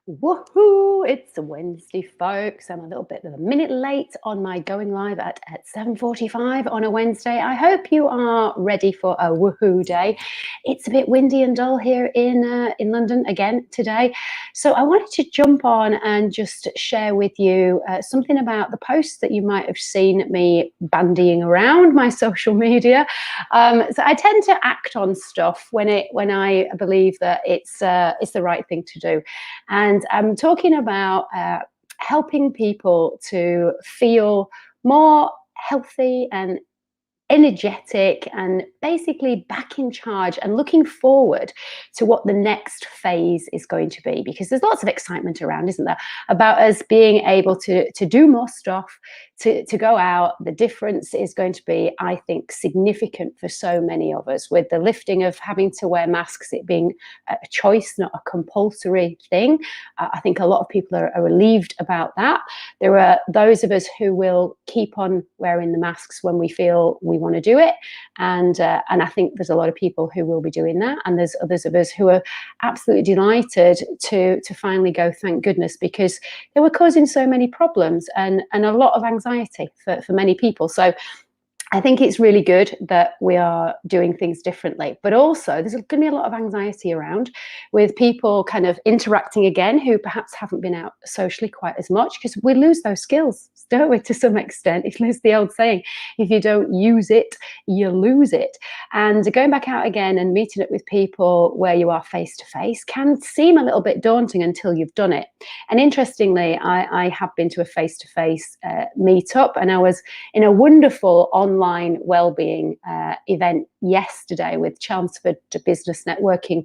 Woohoo! It's a Wednesday, folks. I'm a little bit of a minute late on my going live at 7:45 on a Wednesday. I hope you are ready for a woohoo day. It's a bit windy and dull here in London again today, so I wanted to jump on and just share with you something about the posts that you might have seen me bandying around my social media. So I tend to act on stuff when I believe that it's the right thing to do. And I'm talking about helping people to feel more healthy and energetic and basically back in charge and looking forward to what the next phase is going to be, because there's lots of excitement around, isn't there, about us being able to do more stuff, to go out. The difference is going to be, I think, significant for so many of us, with the lifting of having to wear masks, it being a choice, not a compulsory thing. I think a lot of people are relieved about that. There are those of us who will keep on wearing the masks when we feel we want to do it, and I think there's a lot of people who will be doing that, and there's others of us who are absolutely delighted to finally go, thank goodness, because they were causing so many problems and a lot of anxiety for many people. So I think it's really good that we are doing things differently, but also there's going to be a lot of anxiety around, with people kind of interacting again who perhaps haven't been out socially quite as much, because we lose those skills, don't we, to some extent. It's the old saying, if you don't use it, you lose it. And going back out again and meeting up with people where you are face to face can seem a little bit daunting until you've done it. And interestingly, I have been to a face to face meetup, and I was in a wonderful online wellbeing event yesterday with Chelmsford Business Networking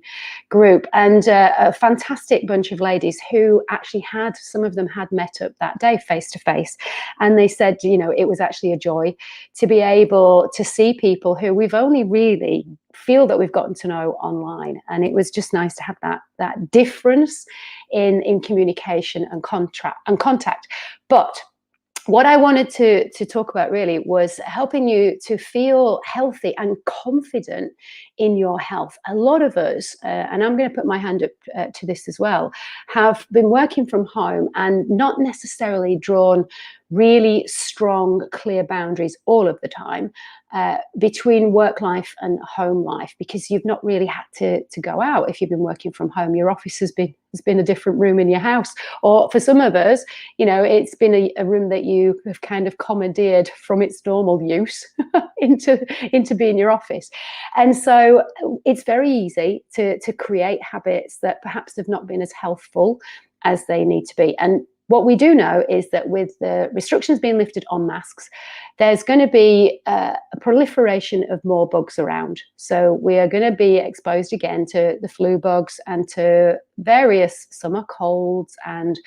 Group, and a fantastic bunch of ladies who actually some of them had met up that day face to face, and they said, it was actually a joy to be able to see people who we've only really feel that we've gotten to know online, and it was just nice to have that difference in communication and contact. But what I wanted to talk about really was helping you to feel healthy and confident in your health. A lot of us, and I'm going to put my hand up to this as well, have been working from home and not necessarily drawn really strong, clear boundaries all of the time between work life and home life, because you've not really had to go out. If you've been working from home, your office has been a different room in your house, or for some of us, it's been a room that you have kind of commandeered from its normal use into being your office. And so it's very easy to create habits that perhaps have not been as healthful as they need to be. And what we do know is that with the restrictions being lifted on masks, there's going to be a proliferation of more bugs around. So we are going to be exposed again to the flu bugs and to various summer colds and,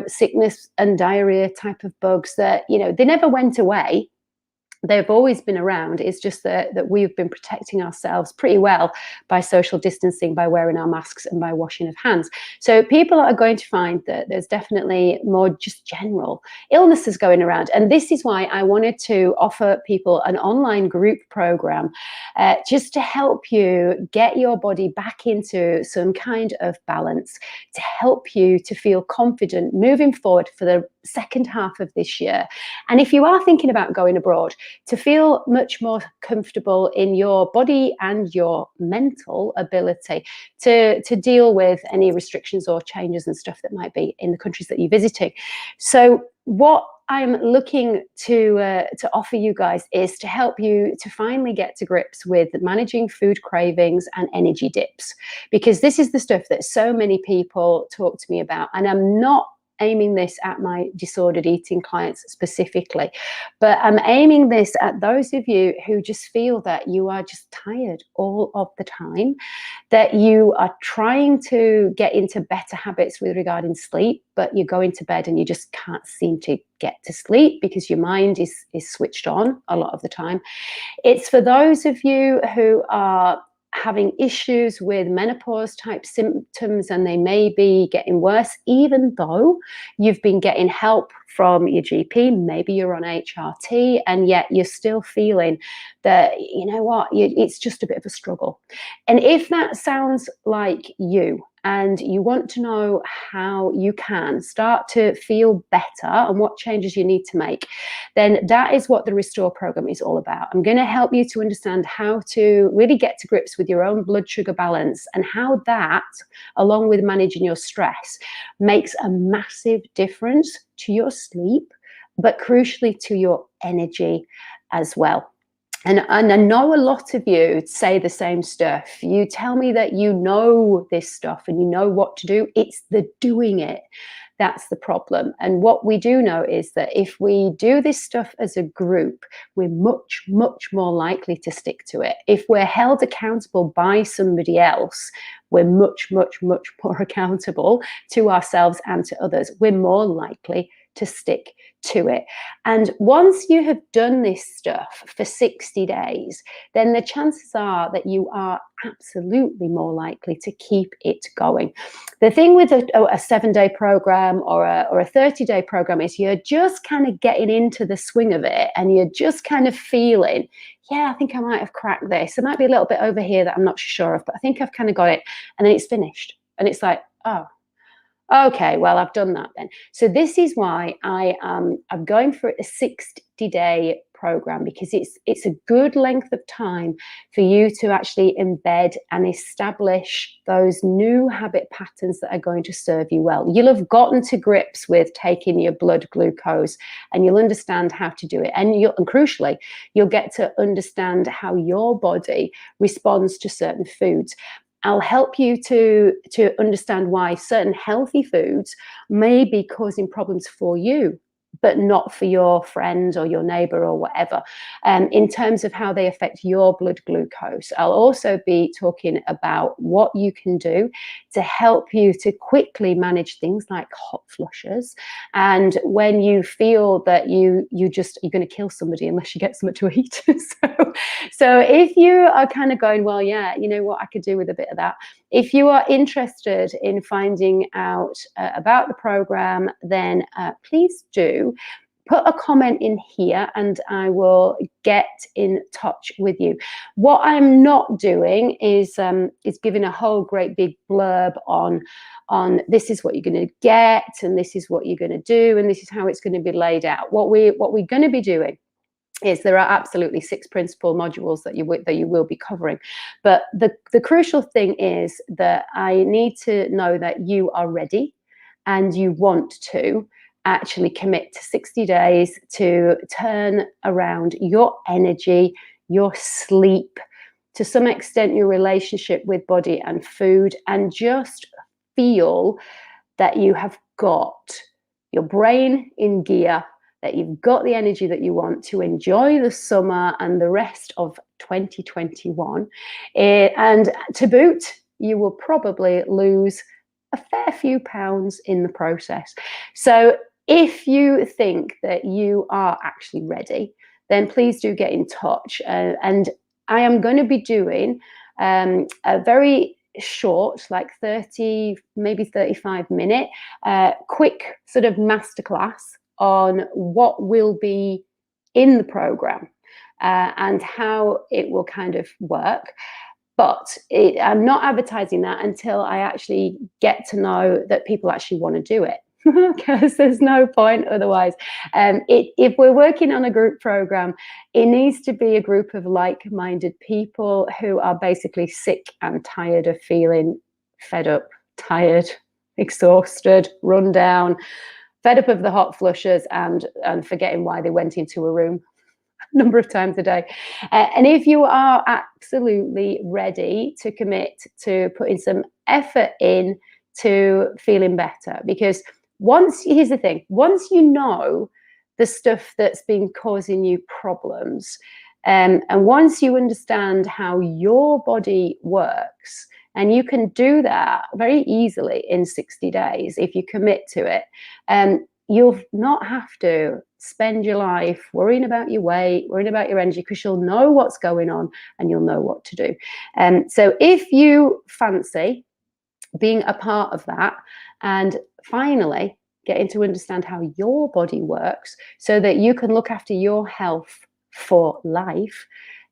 sickness and diarrhea type of bugs that, they never went away. They've always been around. It's just that we've been protecting ourselves pretty well by social distancing, by wearing our masks and by washing of hands. So people are going to find that there's definitely more just general illnesses going around. And this is why I wanted to offer people an online group program just to help you get your body back into some kind of balance, to help you to feel confident moving forward for the second half of this year. And if you are thinking about going abroad, to feel much more comfortable in your body and your mental ability to deal with any restrictions or changes and stuff that might be in the countries that you're visiting. So what I'm looking to offer you guys is to help you to finally get to grips with managing food cravings and energy dips, because this is the stuff that so many people talk to me about. And I'm not aiming this at my disordered eating clients specifically, but I'm aiming this at those of you who just feel that you are just tired all of the time, that you are trying to get into better habits with regarding sleep, but you're going to bed and you just can't seem to get to sleep because your mind is switched on a lot of the time. It's for those of you who are having issues with menopause type symptoms, and they may be getting worse even though you've been getting help from your GP. Maybe you're on HRT and yet you're still feeling that, it's just a bit of a struggle. And if that sounds like you, and you want to know how you can start to feel better and what changes you need to make, then that is what the Restore program is all about. I'm going to help you to understand how to really get to grips with your own blood sugar balance, and how that, along with managing your stress, makes a massive difference to your sleep, but crucially to your energy as well. And I know a lot of you say the same stuff. You tell me that you know this stuff and you know what to do. It's the doing it that's the problem. And what we do know is that if we do this stuff as a group, we're much, much more likely to stick to it. If we're held accountable by somebody else, we're much, much, much more accountable to ourselves and to others. We're more likely to stick to it. And once you have done this stuff for 60 days, then the chances are that you are absolutely more likely to keep it going. The thing with a 7-day program or a 30-day program is you're just kind of getting into the swing of it, and you're just kind of feeling, yeah, I think I might have cracked this. There might be a little bit over here that I'm not sure of, but I think I've kind of got it. And then it's finished. And it's like, oh, okay, well, I've done that then. So this is why I'm going for a 60-day program, because it's a good length of time for you to actually embed and establish those new habit patterns that are going to serve you well. You'll have gotten to grips with taking your blood glucose, and you'll understand how to do it. And crucially, you'll get to understand how your body responds to certain foods. I'll help you to understand why certain healthy foods may be causing problems for you, but not for your friend or your neighbor or whatever, in terms of how they affect your blood glucose. I'll also be talking about what you can do to help you to quickly manage things like hot flushes, and when you feel that you're going to kill somebody unless you get something to eat. So if you are kind of going, well, yeah, you know what, I could do with a bit of that. If you are interested in finding out about the program, then please do put a comment in here and I will get in touch with you. What I'm not doing is giving a whole great big blurb on this is what you're going to get, and this is what you're going to do, and this is how it's going to be laid out. What we're going to be doing is there are absolutely 6 principal modules that you will be covering. But the crucial thing is that I need to know that you are ready and you want to actually commit to 60 days to turn around your energy, your sleep, to some extent your relationship with body and food, and just feel that you have got your brain in gear, that you've got the energy that you want to enjoy the summer and the rest of 2021. And to boot, you will probably lose a fair few pounds in the process. So if you think that you are actually ready, then please do get in touch. And I am going to be doing a very short, like 30, maybe 35-minute, quick sort of masterclass on what will be in the program and how it will kind of work. But I'm not advertising that until I actually get to know that people actually want to do it, because there's no point otherwise. If we're working on a group program, it needs to be a group of like-minded people who are basically sick and tired of feeling fed up, tired, exhausted, run down, fed up of the hot flushes, and forgetting why they went into a room a number of times a day. And if you are absolutely ready to commit to putting some effort in to feeling better, because here's the thing, once you know the stuff that's been causing you problems, and once you understand how your body works, and you can do that very easily in 60 days if you commit to it, you'll not have to spend your life worrying about your weight, worrying about your energy, because you'll know what's going on and you'll know what to do. So if you fancy being a part of that, and finally getting to understand how your body works so that you can look after your health for life,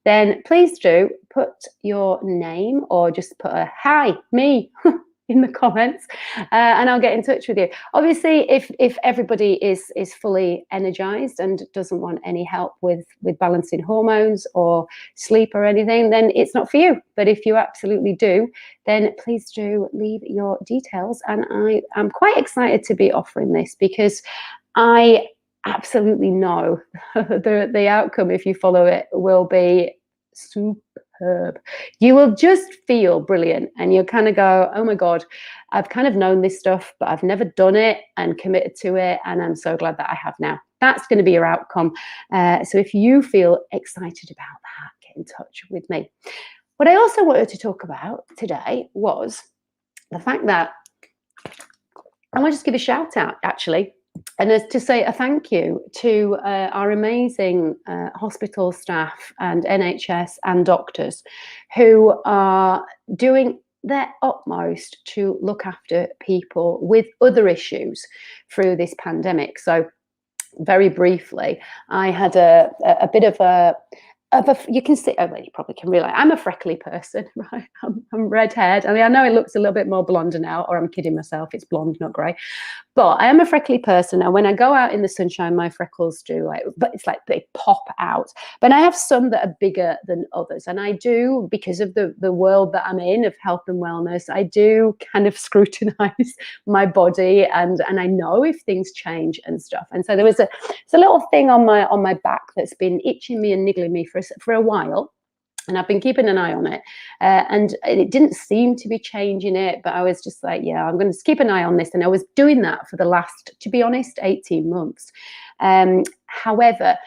then please do put your name, or just put a hi, me, in the comments, and I'll get in touch with you. Obviously, if everybody is fully energized and doesn't want any help with balancing hormones or sleep or anything, then it's not for you. But if you absolutely do, then please do leave your details. And I am quite excited to be offering this because I absolutely know the outcome, if you follow it, will be superb. You will just feel brilliant, and you'll kind of go, oh my God, I've kind of known this stuff, but I've never done it and committed to it, and I'm so glad that I have now. That's going to be your outcome. So if you feel excited about that, get in touch with me. What I also wanted to talk about today was the fact that I want to just give a shout out, actually, and as to say a thank you to our amazing hospital staff and NHS and doctors who are doing their utmost to look after people with other issues through this pandemic. So very briefly, I had a bit of a you can see, oh, well, you probably can realize I'm a freckly person, right? I'm red-haired. I mean, I know it looks a little bit more blonde now, or I'm kidding myself. It's blonde, not grey. But I am a freckly person, and when I go out in the sunshine, my freckles do, but it's like they pop out. But I have some that are bigger than others, and I do, because of the world that I'm in of health and wellness, I do kind of scrutinize my body, and I know if things change and stuff. And so it's a little thing on my back that's been itching me and niggling me for a while. And I've been keeping an eye on it, and it didn't seem to be changing it, but I was just like, yeah, I'm going to keep an eye on this. And I was doing that for the last, to be honest, 18 months. However,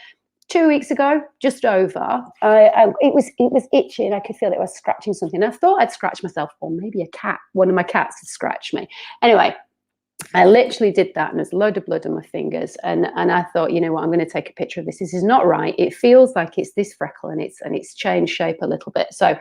2 weeks ago, just over, it was itching. I could feel it was scratching something. I thought I'd scratch myself, or maybe a cat. One of my cats had scratched me. Anyway, I literally did that, and there's a load of blood on my fingers, and I thought, you know what, I'm going to take a picture of this. This is not right. It feels like it's this freckle, and it's changed shape a little bit. So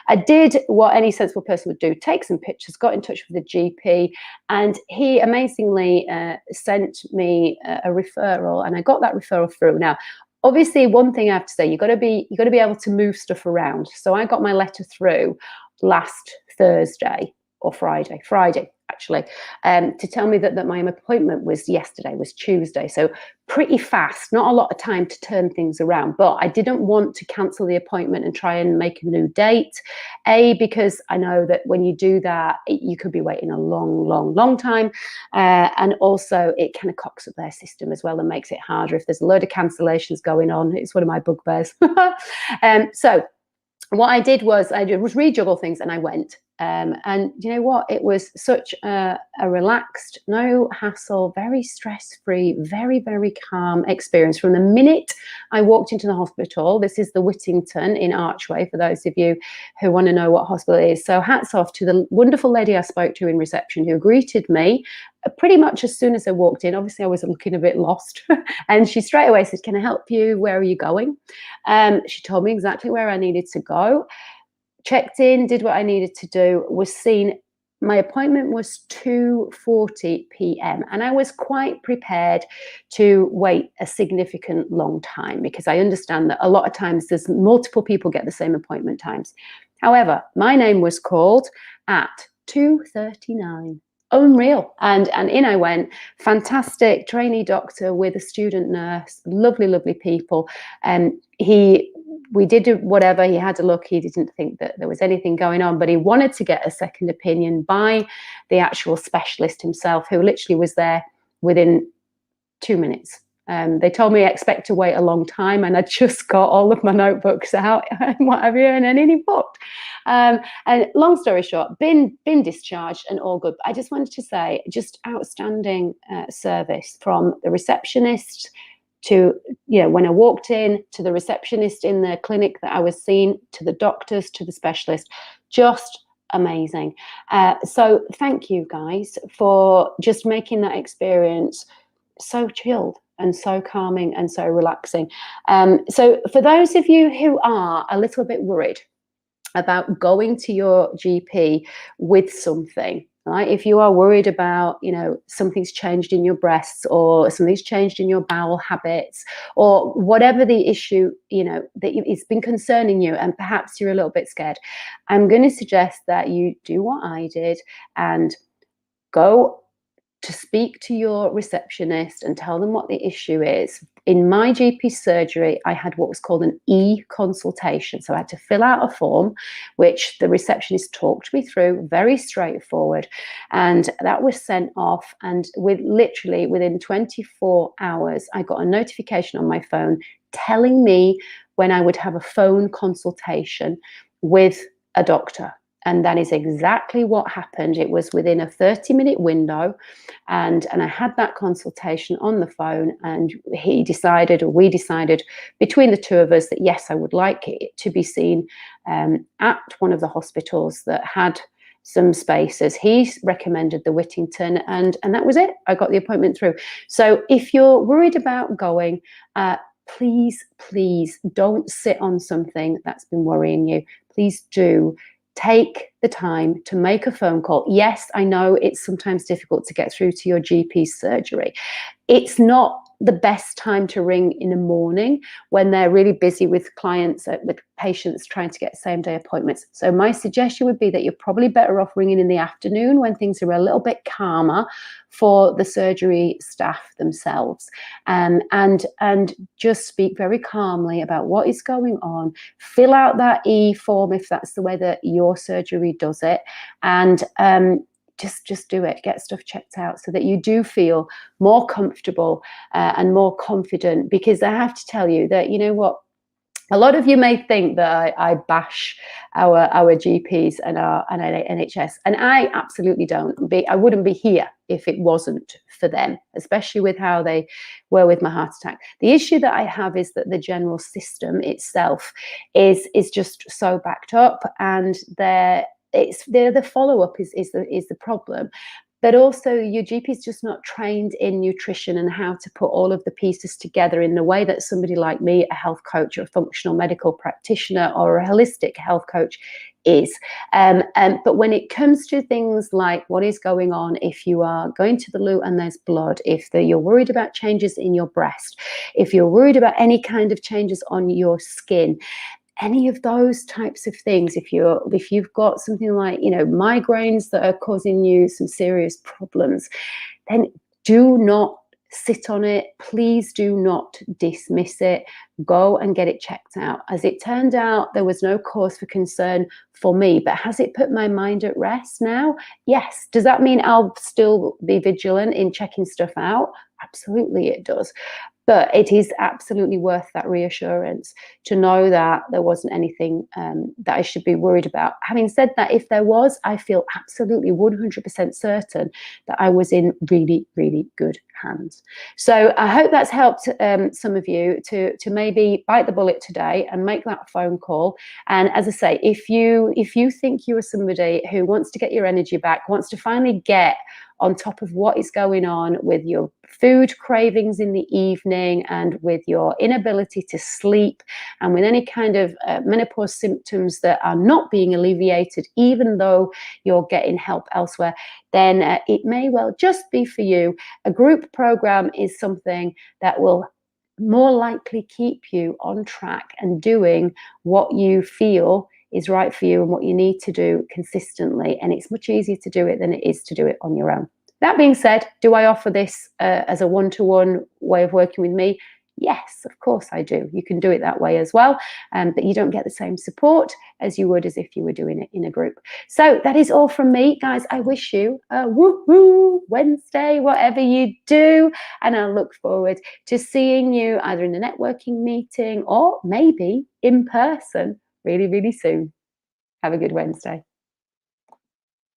I did what any sensible person would do: take some pictures, got in touch with the GP, and he amazingly sent me a referral, and I got that referral through. Now, obviously, one thing I have to say, you got to be able to move stuff around. So I got my letter through last Thursday or Friday actually, to tell me that my appointment was Tuesday. So pretty fast, not a lot of time to turn things around. But I didn't want to cancel the appointment and try and make a new date. Because I know that when you do that, you could be waiting a long time. And also it kind of cocks up their system as well and makes it harder if there's a load of cancellations going on. It's one of my bugbears. So what I did was rejuggle things, and I went. And you know what? It was such a relaxed, no hassle, very stress-free, very, very calm experience. From the minute I walked into the hospital, this is the Whittington in Archway, for those of you who want to know what hospital it is. So hats off to the wonderful lady I spoke to in reception who greeted me pretty much as soon as I walked in. Obviously, I was looking a bit lost. And she straight away said, "Can I help you? Where are you going?" She told me exactly where I needed to go. Checked in, did what I needed to do, was seen. My appointment was 2:40 p.m. and I was quite prepared to wait a significant long time, because I understand that a lot of times there's multiple people get the same appointment times. However, my name was called at 2:39. Unreal. And in I went. Fantastic trainee doctor with a student nurse, lovely people. And we did whatever. He had a look. He didn't think that there was anything going on, but he wanted to get a second opinion by the actual specialist himself, who literally was there within 2 minutes. They told me I expect to wait a long time, and I just got all of my notebooks out and what have you, and then he booked. And long story short, been discharged and all good. But I just wanted to say, just outstanding service from the receptionist to, you know, when I walked in, to the receptionist in the clinic that I was seeing, to the doctors, to the specialist, just amazing. So thank you guys for just making that experience so chilled and so calming and so relaxing. So for those of you who are a little bit worried about going to your GP with something, Right? If you are worried about, something's changed in your breasts or something's changed in your bowel habits or whatever the issue, it's been concerning you and perhaps you're a little bit scared, I'm going to suggest that you do what I did and go to speak to your receptionist and tell them what the issue is. In my GP surgery, I had what was called an e-consultation. So I had to fill out a form, which the receptionist talked me through, very straightforward. And that was sent off. And within 24 hours, I got a notification on my phone telling me when I would have a phone consultation with a doctor. And that is exactly what happened. It was within a 30-minute window. And I had that consultation on the phone, and we decided between the two of us that yes, I would like it to be seen at one of the hospitals that had some spaces. He recommended the Whittington, and that was it. I got the appointment through. So if you're worried about going, please don't sit on something that's been worrying you. Please do take the time to make a phone call. Yes, I know it's sometimes difficult to get through to your GP's surgery. It's not the best time to ring in the morning when they're really busy with clients, with patients trying to get same day appointments. So my suggestion would be that you're probably better off ringing in the afternoon when things are a little bit calmer for the surgery staff themselves, and just speak very calmly about what is going on. Fill out that e-form if that's the way that your surgery does it, and just do it. Get stuff checked out so that you do feel more comfortable and more confident. Because I have to tell you that, you know what, a lot of you may think that I bash our GPs and our NHS, and I absolutely don't. I wouldn't be here if it wasn't for them, especially with how they were with my heart attack. The issue that I have is that the general system itself is just so backed up, and the follow-up is the problem. But also your GP is just not trained in nutrition and how to put all of the pieces together in the way that somebody like me, a health coach or a functional medical practitioner or a holistic health coach is. But when it comes to things like what is going on if you are going to the loo and there's blood, if you're worried about changes in your breast, if you're worried about any kind of changes on your skin, any of those types of things, if you've got something like migraines that are causing you some serious problems, then do not sit on it. Please do not dismiss it. Go and get it checked out. As it turned out, there was no cause for concern for me, but has it put my mind at rest now? Yes. Does that mean I'll still be vigilant in checking stuff out? Absolutely it does. But it is absolutely worth that reassurance to know that there wasn't anything that I should be worried about. Having said that, if there was, I feel absolutely 100% certain that I was in really, really good hands. So I hope that's helped some of you to maybe bite the bullet today and make that phone call. And as I say, if you think you are somebody who wants to get your energy back, wants to finally get on top of what is going on with your food cravings in the evening and with your inability to sleep and with any kind of menopause symptoms that are not being alleviated, even though you're getting help elsewhere, then it may well just be for you. A group program is something that will more likely keep you on track and doing what you feel is right for you and what you need to do consistently. And it's much easier to do it than it is to do it on your own. That being said, do I offer this as a one-to-one way of working with me? Yes, of course I do. You can do it that way as well, but you don't get the same support as you would as if you were doing it in a group. So that is all from me, guys. I wish you a woohoo Wednesday, whatever you do, and I look forward to seeing you either in a networking meeting or maybe in person really, really soon. Have a good Wednesday.